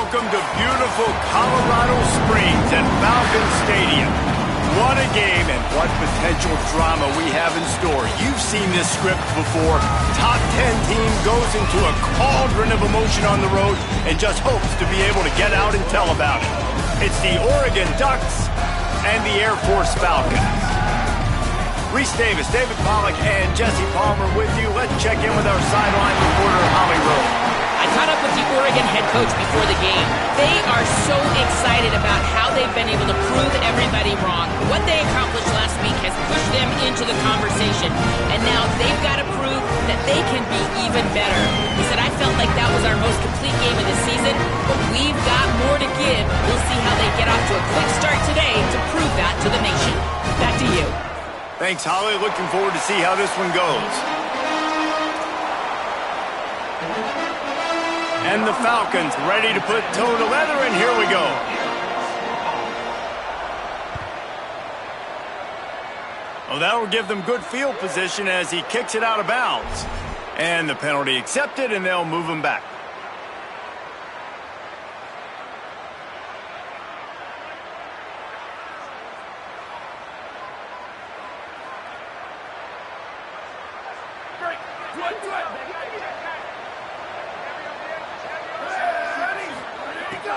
Welcome to beautiful Colorado Springs at Falcon Stadium. What a game and what potential drama we have in store. You've seen this script before. Top 10 team goes into a cauldron of emotion on the road and just hopes to be able to get out and tell about it. It's the Oregon Ducks and the Air Force Falcons. Reese Davis, David Pollack, and Jesse Palmer with you. Let's check in with our sideline reporter, Holly Rowe. I caught up with the Oregon head coach before the game. They are so excited about how they've been able to prove everybody wrong. What they accomplished last week has pushed them into the conversation, and now they've got to prove that they can be even better. He said, I felt like that was our most complete game of the season, but we've got more to give. We'll see how they get off to a quick start today to prove that to the nation. Back to you. Thanks, Holly. Looking forward to see how this one goes. And the Falcons ready to put toe to leather, and here we go. Well, that will give them good field position as he kicks it out of bounds. And the penalty accepted, and they'll move him back.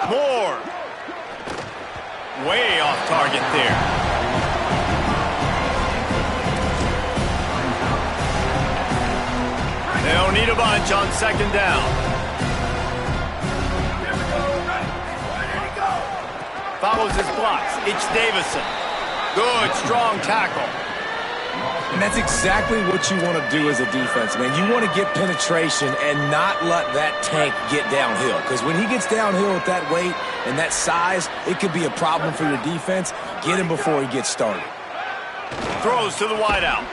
Moore. Way off target there. They'll need a bunch on second down. Follows his blocks. It's Davison. Good, strong tackle. And that's exactly what you want to do as a defense, man. You want to get penetration and not let that tank get downhill. Because when he gets downhill with that weight and that size, it could be a problem for your defense. Get him before he gets started. Throws to the wideout.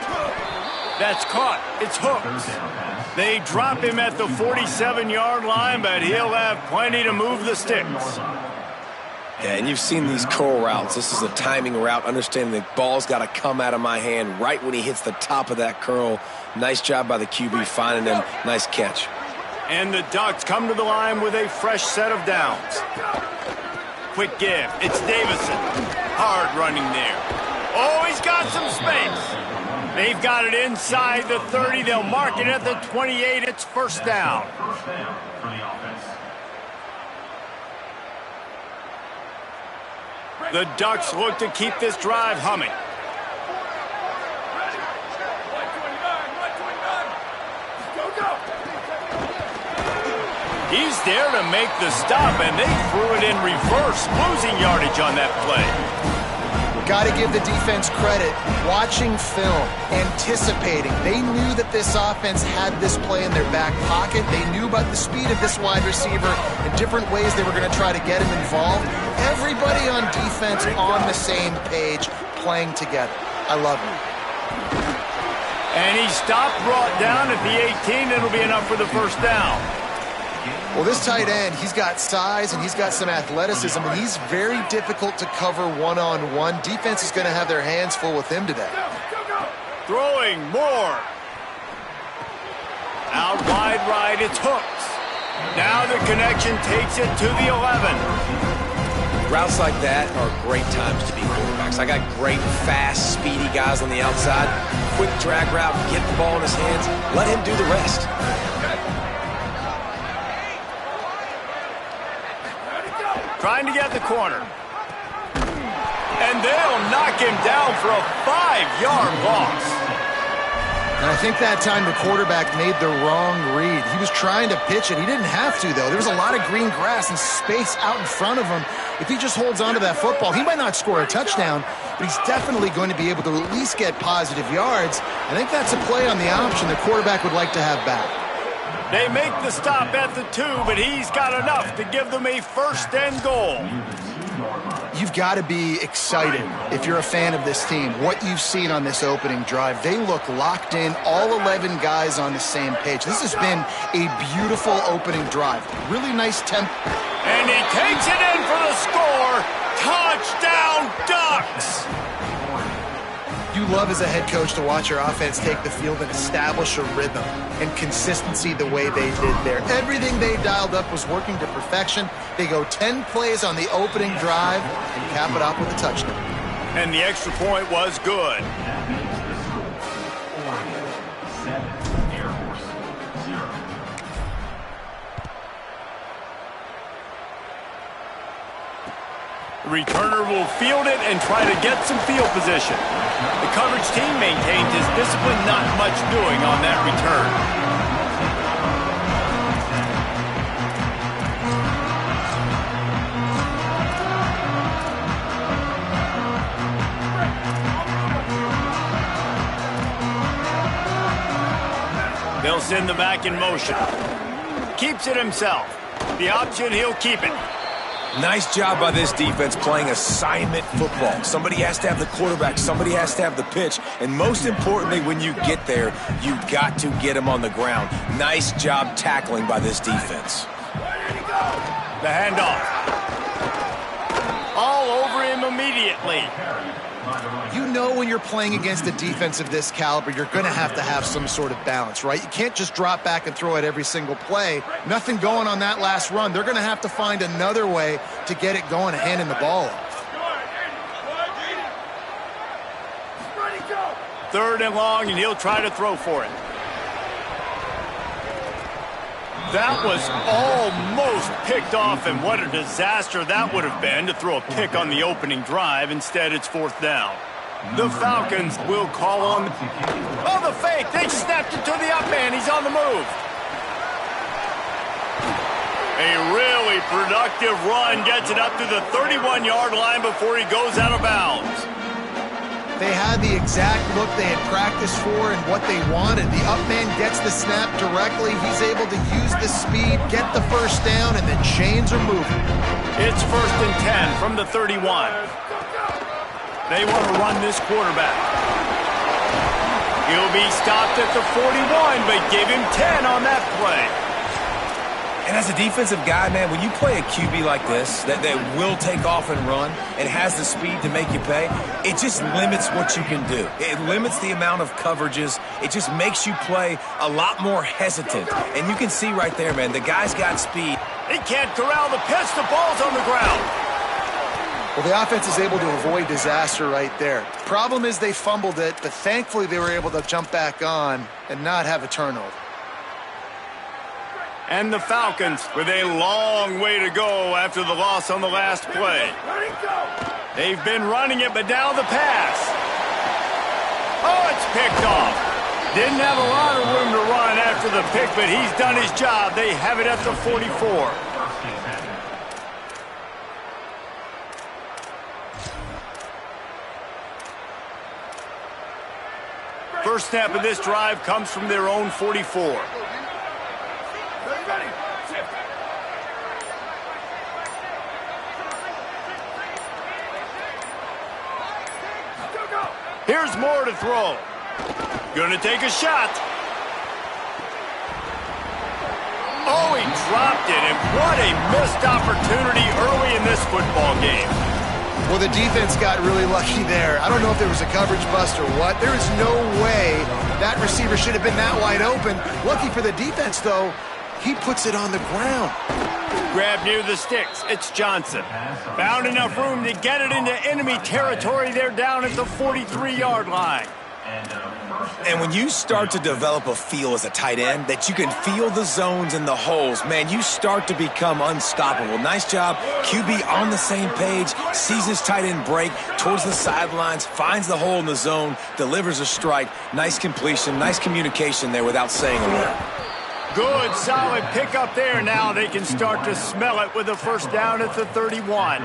That's caught. It's Hooks. They drop him at the 47-yard line, but he'll have plenty to move the sticks. Yeah, and you've seen these curl routes. This is a timing route, understanding the ball's got to come out of my hand right when he hits the top of that curl. Nice job by the QB finding him. Nice catch. And the Ducks come to the line with a fresh set of downs. Quick give. It's Davison. Hard running there. Oh, he's got some space. They've got it inside the 30. They'll mark it at the 28. It's first down. The Ducks look to keep this drive humming. He's there to make the stop, and they threw it in reverse, losing yardage on that play. Got to give the defense credit. Watching film, anticipating. They knew that this offense had this play in their back pocket. They knew about the speed of this wide receiver and different ways they were going to try to get him involved. Everybody on defense on the same page, playing together. I love it. And he stopped, brought down at the 18. It'll be enough for the first down. Well, this tight end, he's got size and he's got some athleticism, and he's very difficult to cover one-on-one. Defense is going to have their hands full with him today. Throwing more. Out wide right, it's Hooks. Now the connection takes it to the 11. Routes like that are great times to be quarterbacks. I got great, fast, speedy guys on the outside. Quick drag route, get the ball in his hands. Let him do the rest. Trying to get the corner. And they'll knock him down for a 5-yard loss. And I think that time the quarterback made the wrong read. He was trying to pitch it. He didn't have to, though. There was a lot of green grass and space out in front of him. If he just holds on to that football, he might not score a touchdown, but he's definitely going to be able to at least get positive yards. I think that's a play on the option the quarterback would like to have back. They make the stop at the 2, but he's got enough to give them a first and goal. You've got to be excited if you're a fan of this team. What you've seen on this opening drive, they look locked in, all 11 guys on the same page. This has been a beautiful opening drive. Really nice tempo. And he takes it in for the score. Touchdown, Ducks! You love as a head coach to watch your offense take the field and establish a rhythm and consistency the way they did there. Everything they dialed up was working to perfection. They go 10 plays on the opening drive and cap it off with a touchdown. And the extra point was good. The returner will field it and try to get some field position. The coverage team maintained his discipline, not much doing on that return. They'll send the back in motion. Keeps it himself. The option, he'll keep it. Nice job by this defense playing assignment football. Somebody has to have the quarterback. Somebody has to have the pitch. And most importantly, when you get there, you got to get him on the ground. Nice job tackling by this defense. The handoff. All over him immediately. You know when you're playing against a defense of this caliber, you're going to have some sort of balance, right? You can't just drop back and throw it every single play. Nothing going on that last run. They're going to have to find another way to get it going and handing the ball off. Third and long, and he'll try to throw for it. That was almost picked off, and what a disaster that would have been to throw a pick on the opening drive. Instead, it's fourth down. The Falcons will call on... Oh, the fake! They snapped it to the up man. He's on the move. A really productive run gets it up to the 31-yard line before he goes out of bounds. They had the exact look they had practiced for and what they wanted. The up man gets the snap directly. He's able to use the speed, get the first down, and the chains are moving. It's 1st and 10 from the 31. They want to run this quarterback. He'll be stopped at the 41, but give him 10 on that play. And as a defensive guy, man, when you play a QB like this that will take off and run and has the speed to make you pay, it just limits what you can do. It limits the amount of coverages. It just makes you play a lot more hesitant. And you can see right there, man, the guy's got speed. He can't corral the pitch. The ball's on the ground. Well, the offense is able to avoid disaster right there. Problem is they fumbled it, but thankfully they were able to jump back on and not have a turnover. And the Falcons with a long way to go after the loss on the last play. They've been running it, but now the pass. Oh, it's picked off. Didn't have a lot of room to run after the pick, but he's done his job. They have it at the 44. First snap of this drive comes from their own 44. Here's Moore to throw. Gonna take a shot. Oh, he dropped it, and what a missed opportunity early in this football game. Well, the defense got really lucky there. I don't know if there was a coverage bust or what. There is no way that receiver should have been that wide open. Lucky for the defense, though, he puts it on the ground. Grab near the sticks. It's Johnson. Found enough room to get it into enemy territory. They're down at the 43-yard line. And when you start to develop a feel as a tight end that you can feel the zones and the holes, man, you start to become unstoppable. Nice job. QB on the same page, sees his tight end break towards the sidelines, finds the hole in the zone, delivers a strike. Nice completion, nice communication there without saying a word. Good, solid pickup there. Now they can start to smell it with a first down at the 31.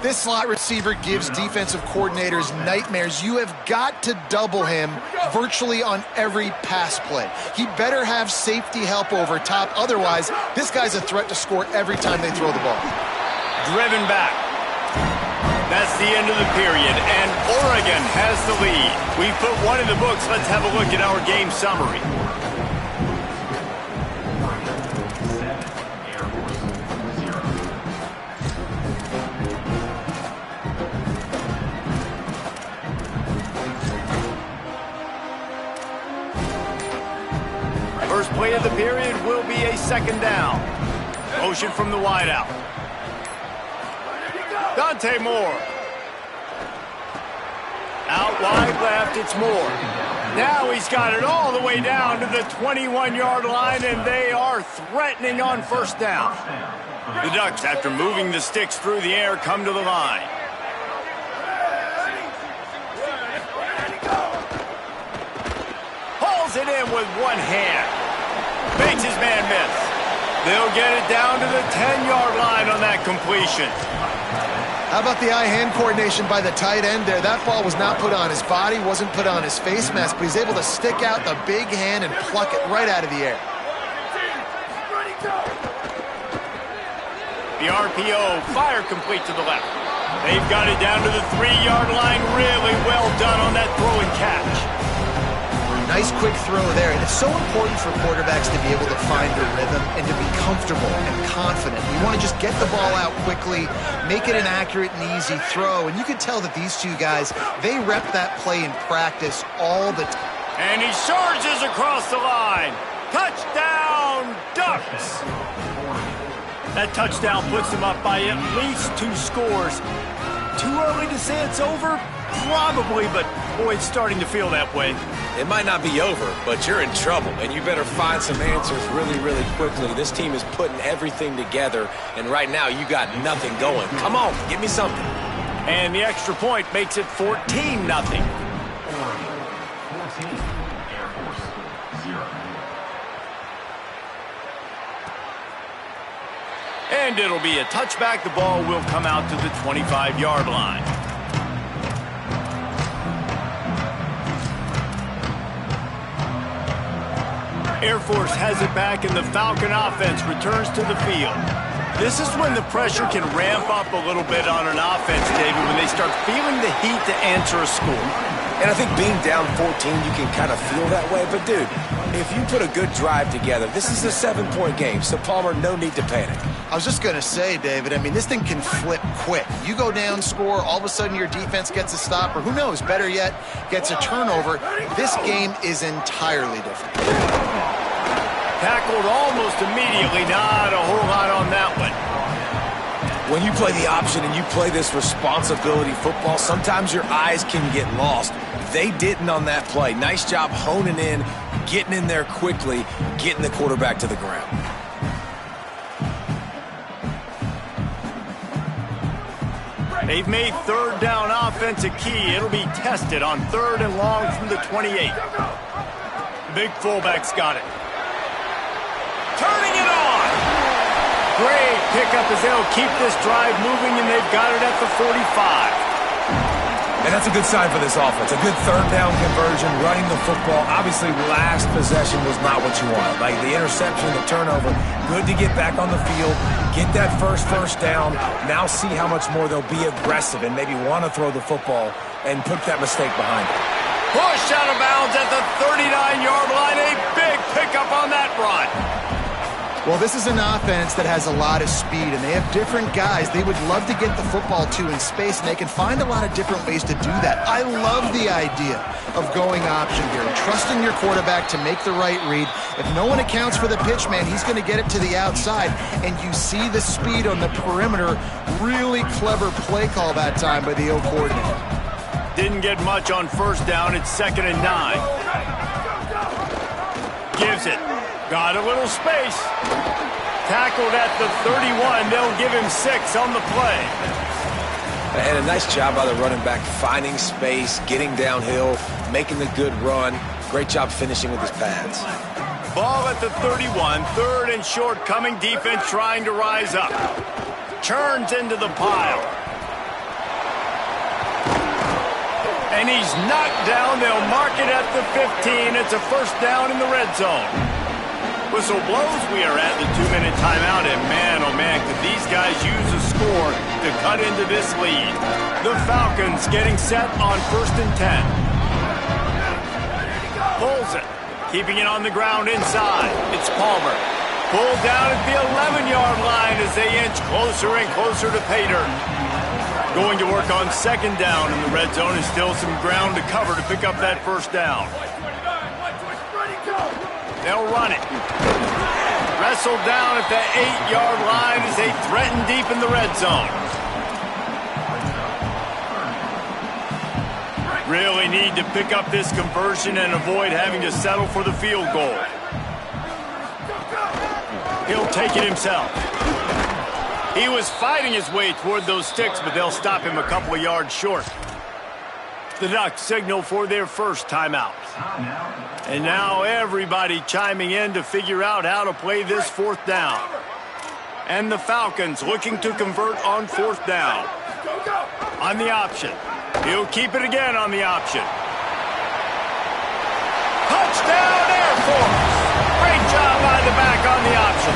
This slot receiver gives defensive coordinators nightmares. You have got to double him virtually on every pass play. He better have safety help over top. Otherwise, this guy's a threat to score every time they throw the ball. Driven back. That's the end of the period, and Oregon has the lead. We put one in the books. Let's have a look at our game summary. play of the period will be a second down. Motion from the wideout. Dante Moore. Out wide left, it's Moore. Now he's got it all the way down to the 21-yard line, and they are threatening on first down. The Ducks, after moving the sticks through the air, come to the line. Hauls it in with one hand. Makes his man miss. They'll get it down to the 10-yard line on that completion. How about the eye-hand coordination by the tight end there? That ball was not put on his body, wasn't put on his face mask, but he's able to stick out the big hand and pluck it right out of the air. The RPO, fire complete to the left. They've got it down to the 3-yard line. Really well done on that throw and catch. Nice quick throw there, and it's so important for quarterbacks to be able to find their rhythm and to be comfortable and confident. You want to just get the ball out quickly, make it an accurate and easy throw, and you can tell that these two guys, they rep that play in practice all the time. And he charges across the line. Touchdown, Ducks! That touchdown puts them up by at least 2 scores. Too early to say it's over? Probably, but boy, it's starting to feel that way. It might not be over, but you're in trouble, and you better find some answers really, really quickly. This team is putting everything together, and right now you got nothing going. Come on, give me something. And the extra point makes it 14-0. And it'll be a touchback. The ball will come out to the 25-yard line. Air Force has it back, and the Falcon offense returns to the field. This is when the pressure can ramp up a little bit on an offense, David, when they start feeling the heat to answer a score. And I think being down 14, you can kind of feel that way. But, dude, if you put a good drive together, this is a 7-point game, so, Palmer, no need to panic. I was just going to say, David, I mean, this thing can flip quick. You go down, score, all of a sudden your defense gets a stop, or who knows, better yet, gets a turnover. This game is entirely different. Tackled almost immediately. Not a whole lot on that one. When you play the option and you play this responsibility football, sometimes your eyes can get lost. They didn't on that play. Nice job honing in, getting in there quickly, getting the quarterback to the ground. They've made third down offense a key. It'll be tested on 3rd and long from the 28. Big fullback's got it. Turning it on. Great pickup as they'll keep this drive moving, and they've got it at the 45. And that's a good sign for this offense. A good 3rd down conversion, running the football. Obviously, last possession was not what you wanted. Like the interception, the turnover, good to get back on the field, get that first down. Now see how much more they'll be aggressive and maybe want to throw the football and put that mistake behind them. Push out of bounds at the 39-yard line. A big pickup on that run. Well, this is an offense that has a lot of speed, and they have different guys they would love to get the football to in space, and they can find a lot of different ways to do that. I love the idea of going option here and trusting your quarterback to make the right read. If no one accounts for the pitch, man, he's going to get it to the outside, and you see the speed on the perimeter. Really clever play call that time by the O coordinator. Didn't get much on first down. It's 2nd and 9. Gives it. Got a little space. Tackled at the 31. They'll give him 6 on the play. And a nice job by the running back, finding space, getting downhill, making the good run. Great job finishing with his pads. Ball at the 31. 3rd and short coming. Defense trying to rise up. Churns into the pile. And he's knocked down. They'll mark it at the 15. It's a first down in the red zone. Whistle blows. We are at the 2-minute timeout, and man, oh man, could these guys use a score to cut into this lead. The Falcons getting set on 1st and 10. Pulls it, keeping it on the ground inside. It's Palmer. Pulled down at the 11-yard line as they inch closer and closer to pay dirt. Going to work on 2nd down in the red zone, and still some ground to cover to pick up that first down. They'll run it. Wrestled down at the 8-yard line as they threaten deep in the red zone. Really need to pick up this conversion and avoid having to settle for the field goal. He'll take it himself. He was fighting his way toward those sticks, but they'll stop him a couple of yards short. The Ducks signal for their first timeout. And now everybody chiming in to figure out how to play this fourth down. And the Falcons looking to convert on fourth down. On the option. He'll keep it again on the option. Touchdown Air Force! Great job by the back on the option.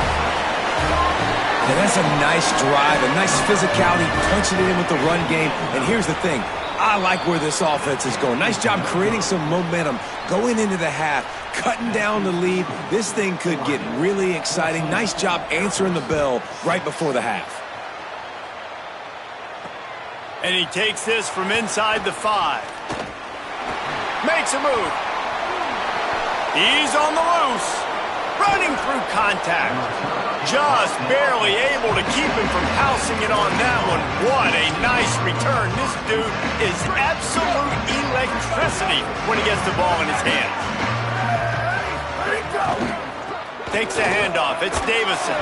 And that's a nice drive, a nice physicality, punching it in with the run game. And here's the thing. I like where this offense is going. Nice job creating some momentum, going into the half, cutting down the lead. This thing could get really exciting. Nice job answering the bell right before the half. And he takes this from inside the 5. Makes a move. He's on the loose. Running through contact. Just barely able to keep him from housing it on that one. What a nice return. This dude is absolute electricity when he gets the ball in his hands. Takes the handoff. It's Davison.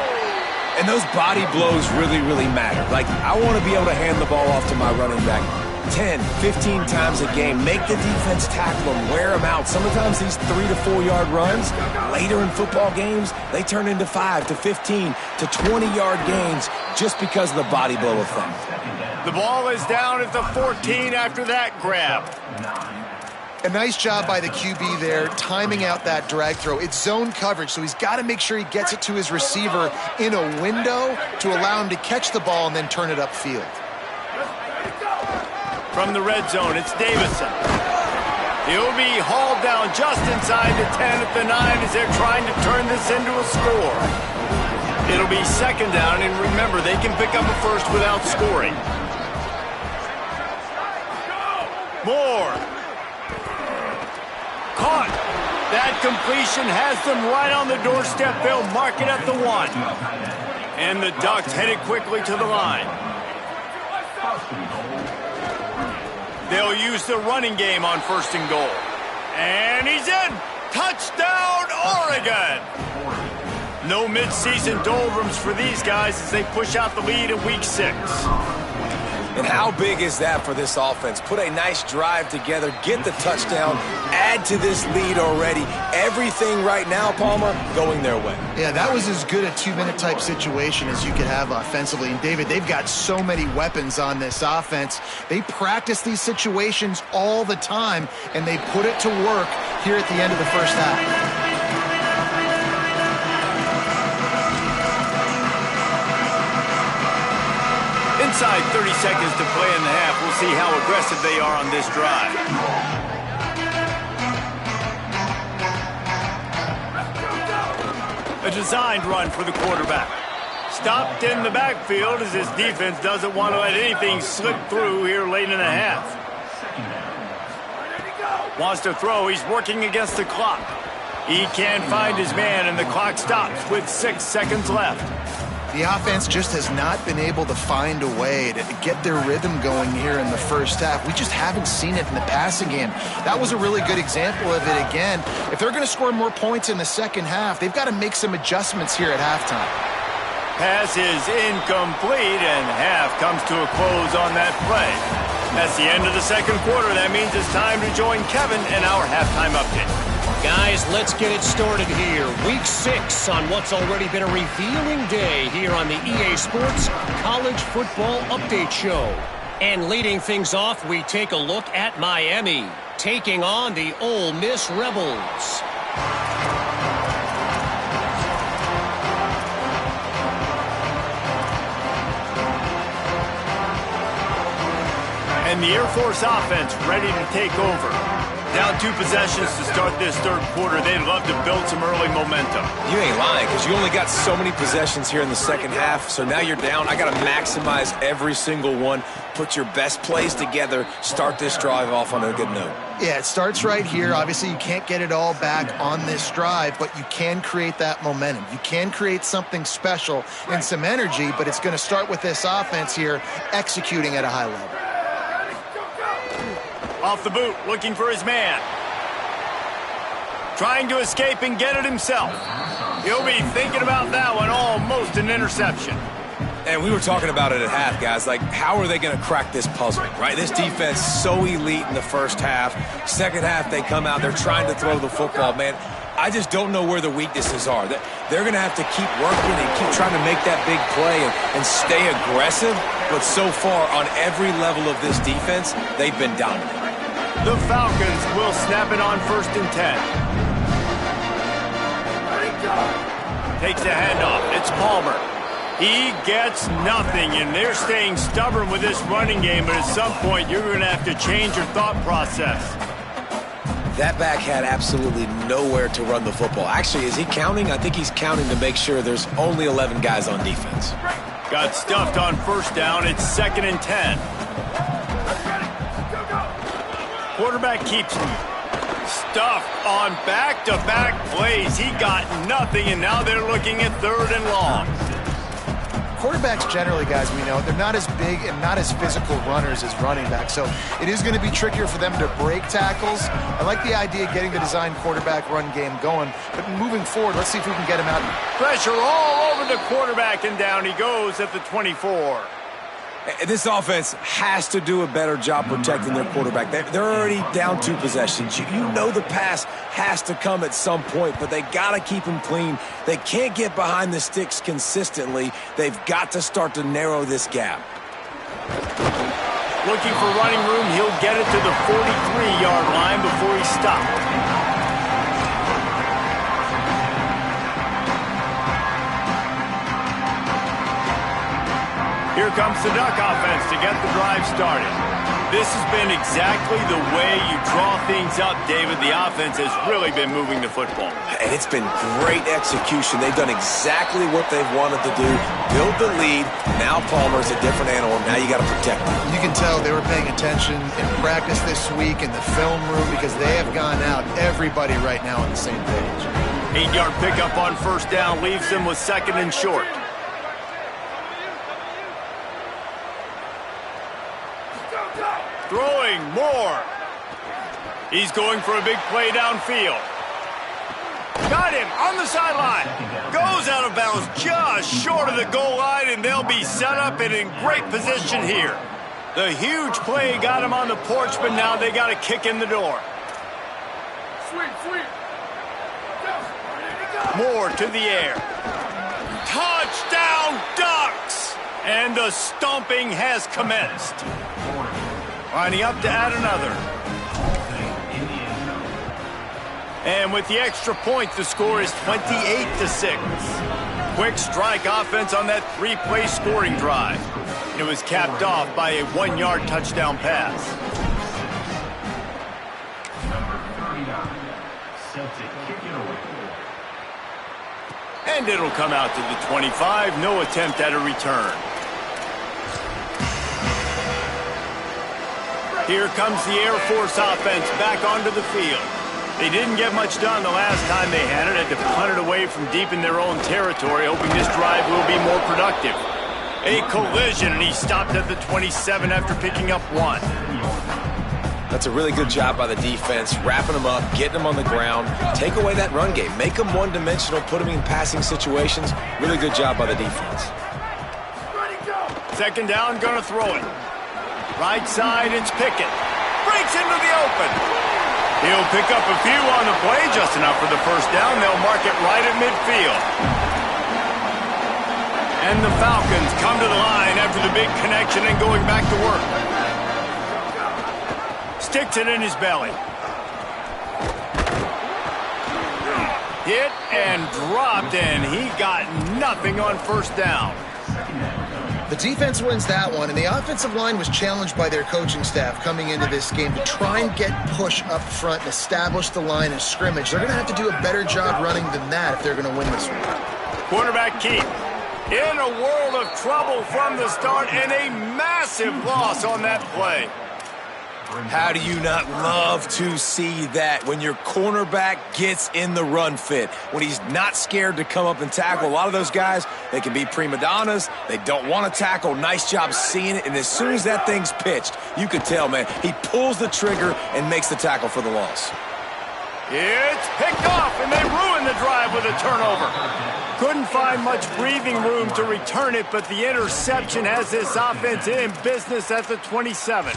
And those body blows really, really matter. Like, I want to be able to hand the ball off to my running back 10, 15 times a game. Make the defense tackle them, wear them out. Sometimes these 3 to 4 yard runs, later in football games, they turn into 5 to 15 to 20-yard gains just because of the body blow effect. The ball is down at the 14 after that grab. A nice job by the QB there, timing out that drag throw. It's zone coverage, so he's got to make sure he gets it to his receiver in a window to allow him to catch the ball and then turn it upfield. From the red zone, it's Davison. He'll be hauled down just inside the 10 at the 9 as they're trying to turn this into a score. It'll be second down, and remember, they can pick up a first without scoring. Moore. Caught. That completion has them right on the doorstep. They'll mark it at the 1. And the Ducks headed quickly to the line. They'll use the running game on first and goal. And he's in. Touchdown, Oregon. No midseason doldrums for these guys as they push out the lead in week 6. And how big is that for this offense? Put a nice drive together, get the touchdown, add to this lead already. Everything right now, Palmer, going their way. Yeah, that was as good a 2-minute type situation as you could have offensively. And David, they've got so many weapons on this offense. They practice these situations all the time, and they put it to work here at the end of the first half. Inside 30 seconds to play in the half. We'll see how aggressive they are on this drive. A designed run for the quarterback. Stopped in the backfield as his defense doesn't want to let anything slip through here late in the half. Wants to throw. He's working against the clock. He can't find his man, and the clock stops with 6 seconds left. The offense just has not been able to find a way to get their rhythm going here in the first half. We just haven't seen it in the passing game. That was a really good example of it again. If they're going to score more points in the second half, they've got to make some adjustments here at halftime. Pass is incomplete, and half comes to a close on that play. That's the end of the second quarter. That means it's time to join Kevin in our halftime update. Guys, let's get it started here. Week 6 on what's already been a revealing day here on the EA Sports College Football Update Show. And leading things off, we take a look at Miami, taking on the Ole Miss Rebels. And the Air Force offense ready to take over. Down 2 possessions to start this third quarter. They'd love to build some early momentum. You ain't lying, because you only got so many possessions here in the second half, so now you're down. I got to maximize every single one, put your best plays together, start this drive off on a good note. Yeah, it starts right here. Obviously, you can't get it all back on this drive, but you can create that momentum. You can create something special and some energy, but it's going to start with this offense here executing at a high level. Off the boot, looking for his man. Trying to escape and get it himself. He'll be thinking about that one, almost an interception. And we were talking about it at half, guys. Like, how are they going to crack this puzzle, right? This defense so elite in the first half. Second half, they come out, they're trying to throw the football. Man, I just don't know where the weaknesses are. They're going to have to keep working and keep trying to make that big play and stay aggressive. But so far, on every level of this defense, they've been dominant. The Falcons will snap it on 1st and 10. Takes the handoff. It's Palmer. He gets nothing, and they're staying stubborn with this running game, but at some point, you're going to have to change your thought process. That back had absolutely nowhere to run the football. Actually, is he counting? I think he's counting to make sure there's only 11 guys on defense. Got stuffed on 1st down. It's 2nd and 10. Quarterback keeps him stuffed on back-to-back plays. He got nothing, and now they're looking at 3rd and long. Quarterbacks generally, guys, we know, they're not as big and not as physical runners as running backs, so it is going to be trickier for them to break tackles. I like the idea of getting the design quarterback run game going, but moving forward, let's see if we can get him out. Pressure all over the quarterback, and down he goes at the 24. This offense has to do a better job protecting their quarterback. They're already down 2 possessions. You know the pass has to come at some point, but they got to keep him clean. They can't get behind the sticks consistently. They've got to start to narrow this gap. Looking for running room. He'll get it to the 43-yard line before he stopped. Here comes the Duck offense to get the drive started. This has been exactly the way you draw things up, David. The offense has really been moving the football. And it's been great execution. They've done exactly what they've wanted to do. Build the lead. Now Palmer's a different animal. Now you got to protect him. You can tell they were paying attention in practice this week in the film room because they have gone out, everybody right now on the same page. 8-yard pickup on 1st down leaves them with 2nd and short. Throwing more. He's going for a big play downfield. Got him on the sideline. Goes out of bounds just short of the goal line, and they'll be set up and in great position here. The huge play got him on the porch, but now they got to kick in the door. Moore to the air. Touchdown, Ducks! And the stomping has commenced. Lining up to add another. And with the extra point, the score is 28-6. Quick strike offense on that 3-play scoring drive. It was capped off by a 1-yard touchdown pass. And it'll come out to the 25. No attempt at a return. Here comes the Air Force offense back onto the field. They didn't get much done the last time they had it. Had to punt it away from deep in their own territory, hoping this drive will be more productive. A collision, and he stopped at the 27 after picking up 1. That's a really good job by the defense, wrapping them up, getting them on the ground, take away that run game, make them one-dimensional, put them in passing situations. Really good job by the defense. 2nd down, gonna throw it. Right side, it's Pickett. Breaks into the open. He'll pick up a few on the play, just enough for the 1st down. They'll mark it right at midfield. And the Falcons come to the line after the big connection and going back to work. Sticks it in his belly. Hit and dropped, and he got nothing on 1st down. The defense wins that one, and the offensive line was challenged by their coaching staff coming into this game to try and get push up front and establish the line of scrimmage. They're going to have to do a better job running than that if they're going to win this one. Quarterback Keith in a world of trouble from the start, and a massive loss on that play. How do you not love to see that when your cornerback gets in the run fit, when he's not scared to come up and tackle? A lot of those guys, they can be prima donnas. They don't want to tackle. Nice job seeing it. And as soon as that thing's pitched, you can tell, man, he pulls the trigger and makes the tackle for the loss. It's picked off, and they ruin the drive with a turnover. Couldn't find much breathing room to return it, but the interception has this offense in business at the 27.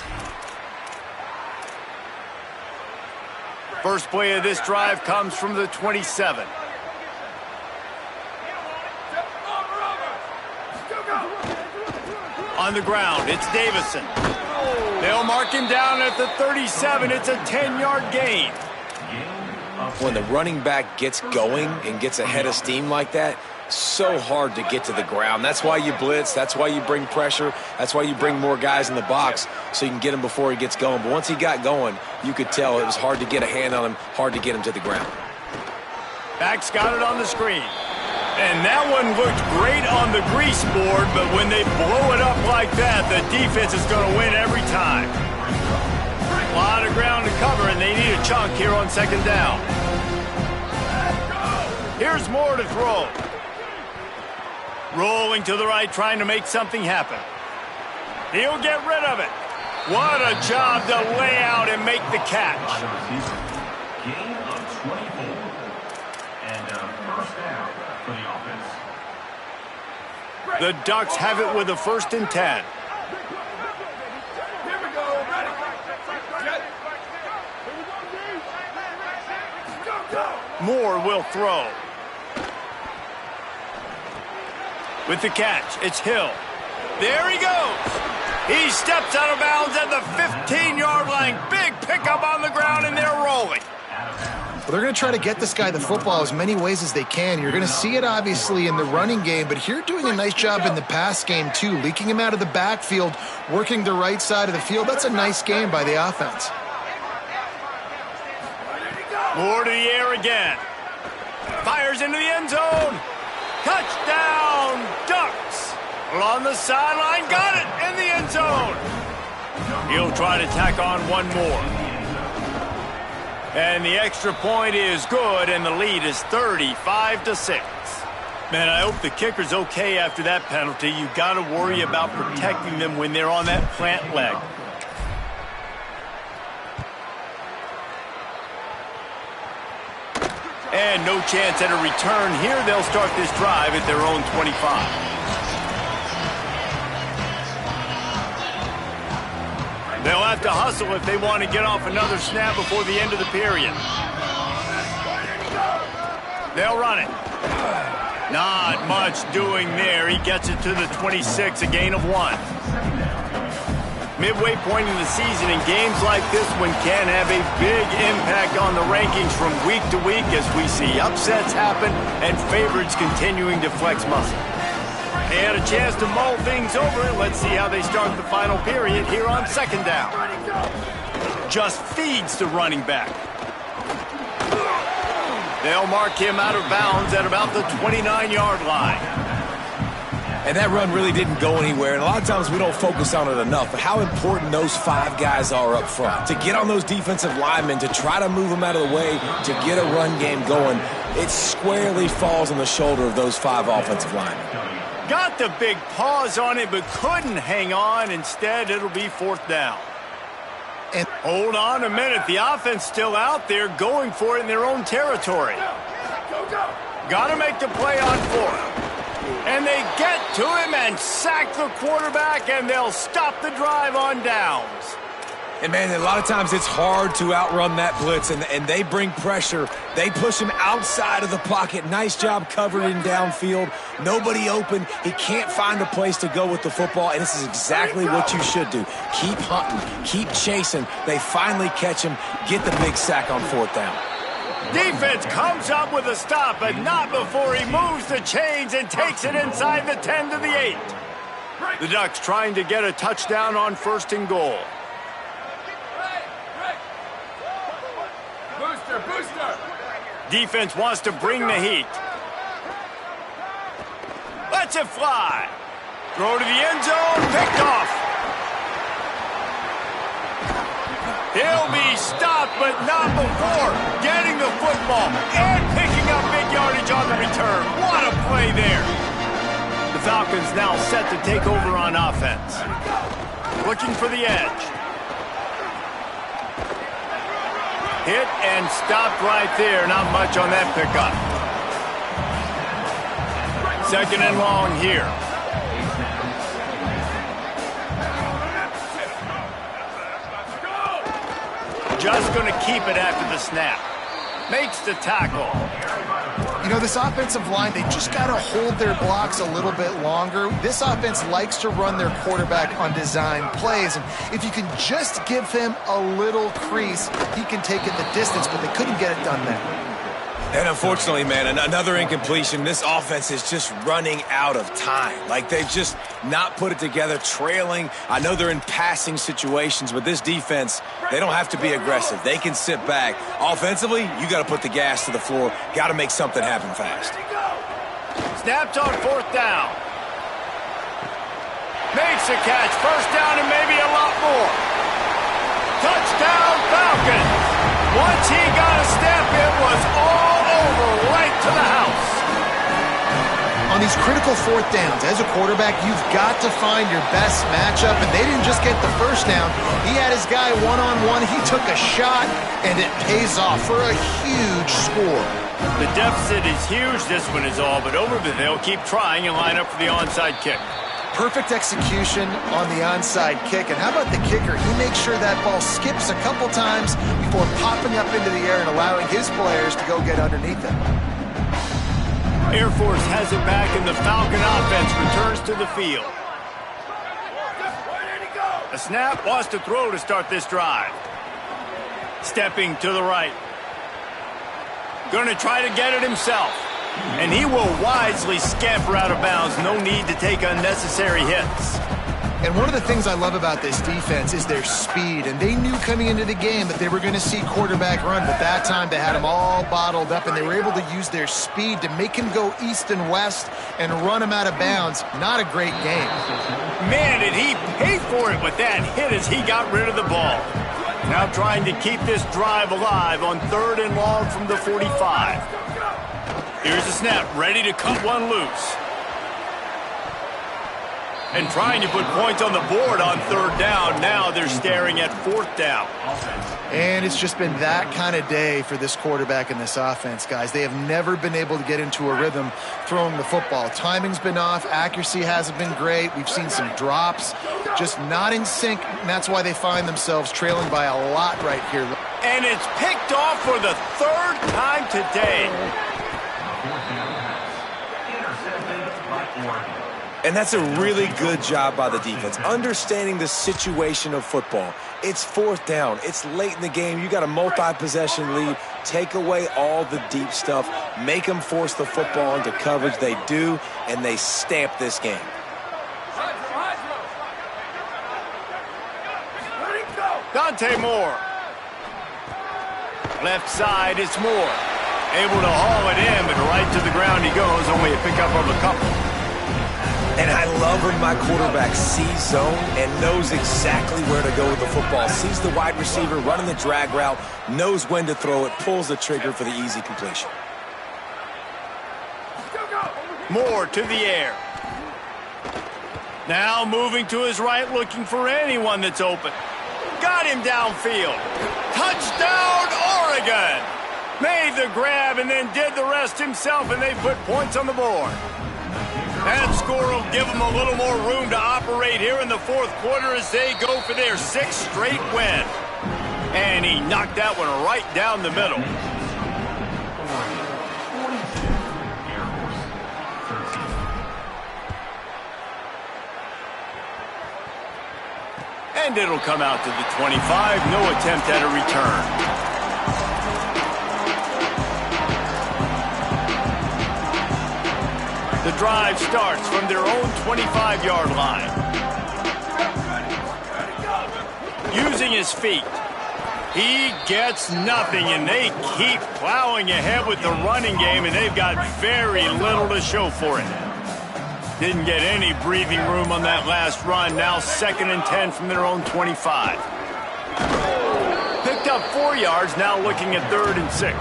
First play of this drive comes from the 27. On the ground, it's Davison. They'll mark him down at the 37. It's a 10-yard gain. When the running back gets going and gets ahead of steam like that, so hard to get to the ground. That's why you blitz. That's why you bring pressure. That's why you bring more guys in the box so you can get him before he gets going. But once he got going, you could tell it was hard to get a hand on him, hard to get him to the ground. Backs got it on the screen. And that one looked great on the grease board, but when they blow it up like that, the defense is going to win every time. A lot of ground to cover, and they need a chunk here on second down. Here's Moore to throw. Rolling to the right, trying to make something happen. He'll get rid of it. What a job to lay out and make the catch. Gain of 24. And first down for the offense. The Ducks have it with a 1st and 10. Moore will throw. With the catch, it's Hill. There he goes. He steps out of bounds at the 15-yard line. Big pickup on the ground, and they're rolling. Well, they're going to try to get this guy the football as many ways as they can. You're going to see it, obviously, in the running game, but here doing a nice job in the pass game, too. Leaking him out of the backfield, working the right side of the field. That's a nice game by the offense. Moore to the air again. Fires into the end zone. Touchdown, Ducks. Along the sideline, got it in the end zone. He'll try to tack on one more. And the extra point is good, and the lead is 35-6. Man, I hope the kicker's okay after that penalty. You got to worry about protecting them when they're on that plant leg. And no chance at a return here. They'll start this drive at their own 25. They'll have to hustle if they want to get off another snap before the end of the period. They'll run it. Not much doing there. He gets it to the 26, a gain of 1. Midway point in the season, and games like this one can have a big impact on the rankings from week to week as we see upsets happen and favorites continuing to flex muscle. They had a chance to mull things over. Let's see how they start the final period here on second down. Just feeds the running back. They'll mark him out of bounds at about the 29-yard line. And that run really didn't go anywhere. And a lot of times we don't focus on it enough. But how important those 5 guys are up front. To get on those defensive linemen, to try to move them out of the way, to get a run game going, it squarely falls on the shoulder of those 5 offensive linemen. Got the big pause on it, but couldn't hang on. Instead, it'll be 4th down. And hold on a minute. The offense still out there going for it in their own territory. Got to make the play on 4th. And they get to him and sack the quarterback, and they'll stop the drive on downs. And, man, a lot of times it's hard to outrun that blitz, and they bring pressure. They push him outside of the pocket. Nice job covering downfield. Nobody open. He can't find a place to go with the football, and this is exactly what you should do. Keep hunting. Keep chasing. They finally catch him, get the big sack on 4th down. Defense comes up with a stop, but not before he moves the chains and takes it inside the 10 to the 8. The Ducks trying to get a touchdown on 1st and goal. Booster! Defense wants to bring the heat. Lets it fly. Throw to the end zone. Picked off. He'll be stopped, but not before getting the football and picking up big yardage on the return. What a play there. The Falcons now set to take over on offense. Looking for the edge. Hit and stopped right there. Not much on that pickup. 2nd and long here. Just going to keep it after the snap. Makes the tackle. You know, this offensive line, they just got to hold their blocks a little bit longer. This offense likes to run their quarterback on design plays. And if you can just give him a little crease, he can take it the distance, but they couldn't get it done there. And unfortunately, man, another incompletion. This offense is just running out of time. Like, they've just not put it together, trailing. I know they're in passing situations, but this defense, they don't have to be aggressive. They can sit back. Offensively, you got to put the gas to the floor. Got to make something happen fast. Snapped on 4th down. Makes a catch. 1st down and maybe a lot more. Touchdown, Falcons. Once he got a step, it was all over, right to the house. On these critical 4th downs, as a quarterback, you've got to find your best matchup, and they didn't just get the 1st down. He had his guy one-on-one. He took a shot, and it pays off for a huge score. The deficit is huge, this one is all, but over the they'll keep trying and line up for the onside kick. Perfect execution on the onside kick. And how about the kicker? He makes sure that ball skips a couple times before popping up into the air and allowing his players to go get underneath it. Air Force has it back, and the Falcon offense returns to the field. A snap, wants to throw to start this drive. Stepping to the right. Going to try to get it himself. And he will wisely scamper out of bounds. No need to take unnecessary hits. And one of the things I love about this defense is their speed. And they knew coming into the game that they were going to see quarterback run. But that time they had him all bottled up, and they were able to use their speed to make him go east and west and run him out of bounds. Not a great game. Man, did he pay for it with that hit as he got rid of the ball. Now trying to keep this drive alive on 3rd and long from the 45. Here's the snap, ready to cut one loose. And trying to put points on the board on 3rd down. Now they're staring at 4th down. And it's just been that kind of day for this quarterback and this offense, guys. They have never been able to get into a rhythm throwing the football. Timing's been off. Accuracy hasn't been great. We've seen some drops, just not in sync. And that's why they find themselves trailing by a lot right here. And it's picked off for the 3rd time today. And that's a really good job by the defense, understanding the situation of football. It's 4th down. It's late in the game. You got a multi-possession lead. Take away all the deep stuff. Make them force the football into coverage. They do, and they stamp this game. Dante Moore. Left side, it's Moore. Able to haul it in, but right to the ground he goes. Only a pickup of a couple. And I love when my quarterback sees zone and knows exactly where to go with the football. Sees the wide receiver running the drag route, knows when to throw it, pulls the trigger for the easy completion. Moore to the air. Now moving to his right, looking for anyone that's open. Got him downfield. Touchdown, Oregon! Made the grab and then did the rest himself, and they put points on the board. That score will give them a little more room to operate here in the 4th quarter as they go for their 6th straight win. And he knocked that one right down the middle. And it'll come out to the 25. No attempt at a return. The drive starts from their own 25-yard line. Using his feet. He gets nothing, and they keep plowing ahead with the running game, and they've got very little to show for it. Didn't get any breathing room on that last run. Now 2nd and 10 from their own 25. Picked up 4 yards, now looking at 3rd and 6.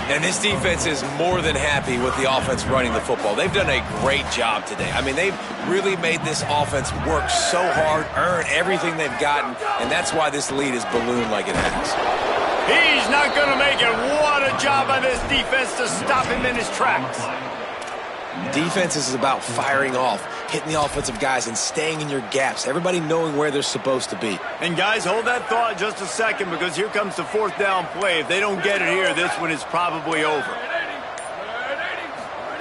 And this defense is more than happy with the offense running the football. They've done a great job today. I mean, they've really made this offense work so hard, earn everything they've gotten, and that's why this lead is ballooned like it has. He's not going to make it. What a job by this defense to stop him in his tracks. Defense is about firing off, hitting the offensive guys, and staying in your gaps. Everybody knowing where they're supposed to be. And guys, hold that thought just a second, because here comes the 4th down play. If they don't get it here, this one is probably over.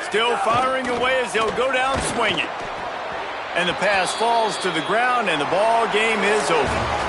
Still firing away as they'll go down swinging. And the pass falls to the ground, and the ball game is over.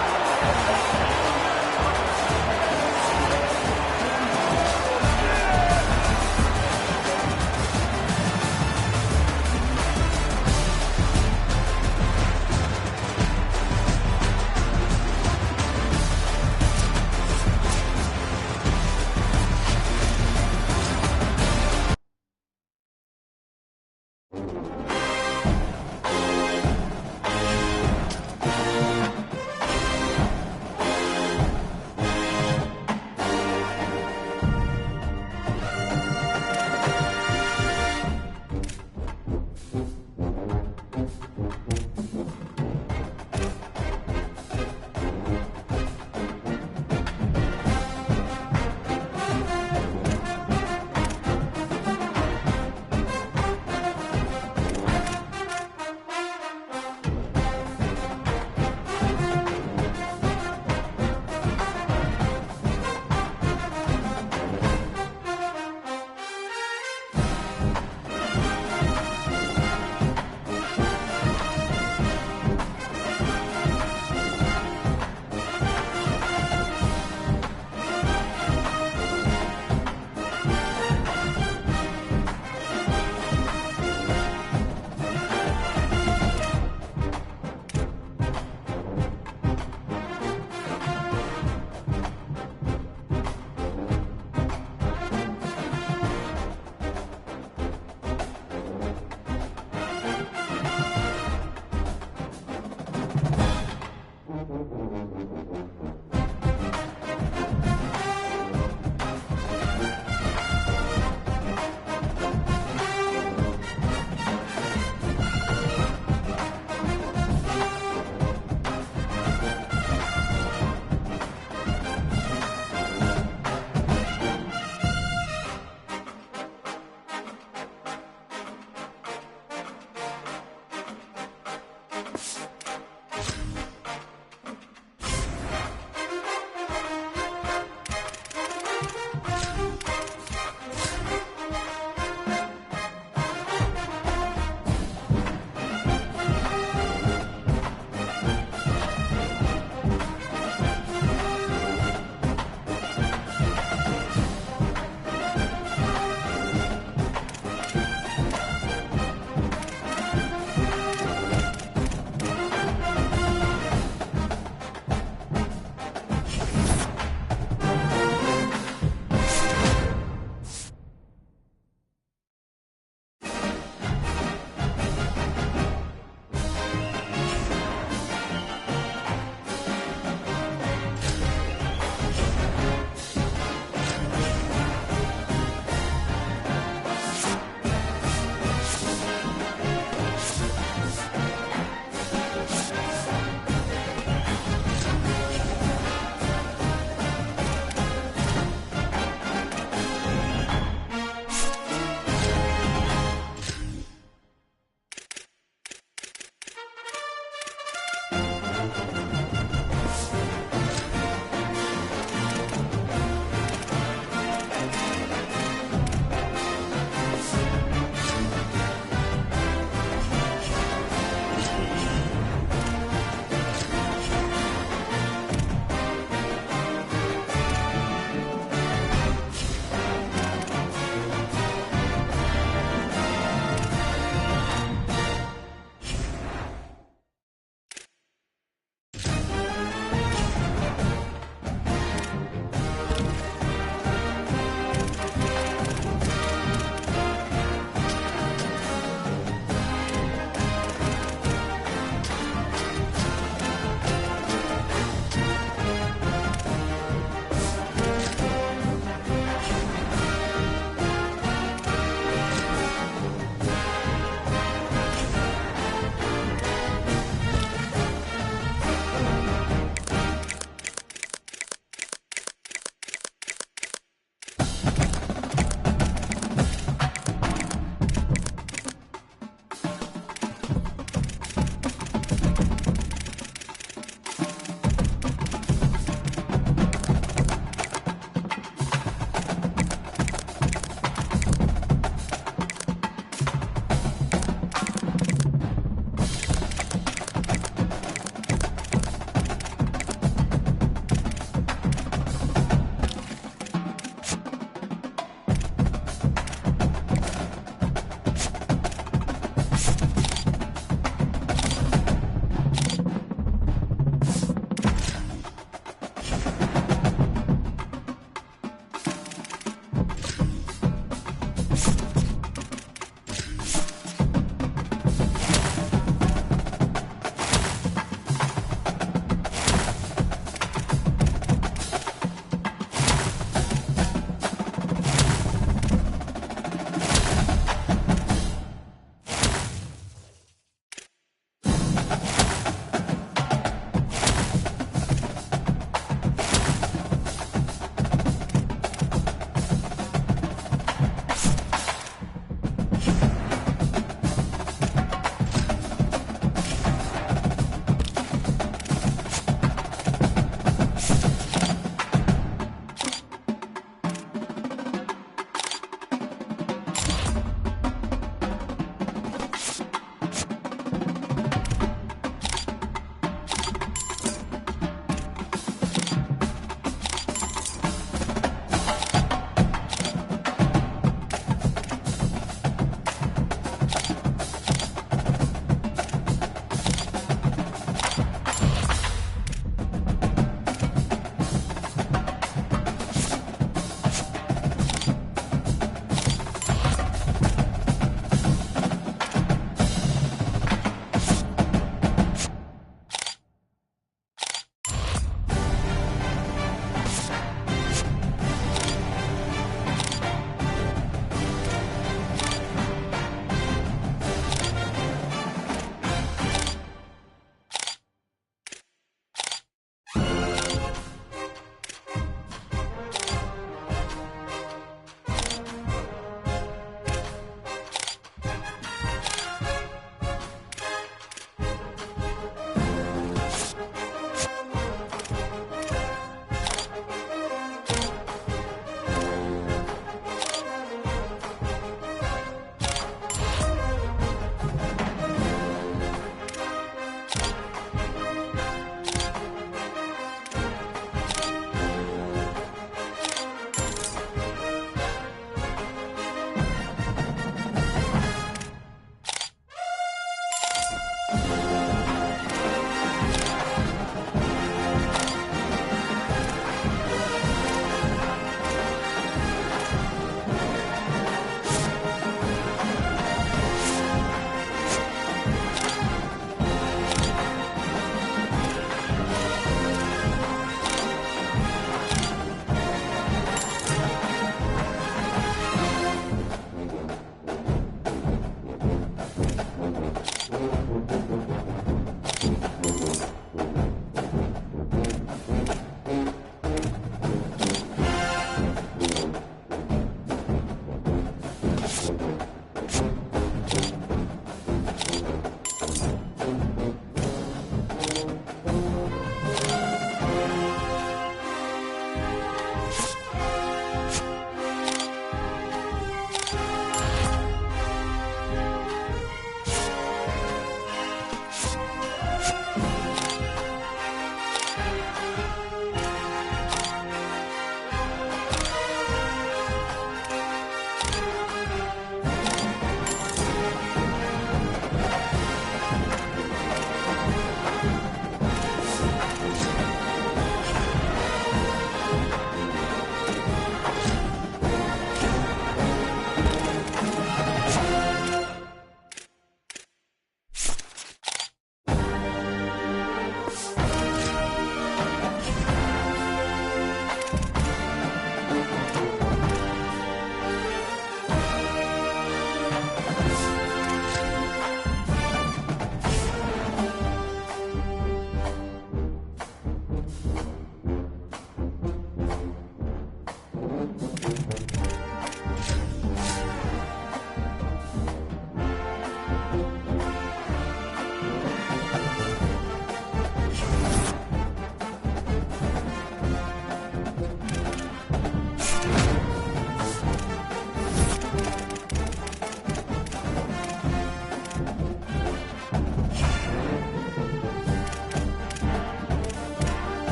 Bye.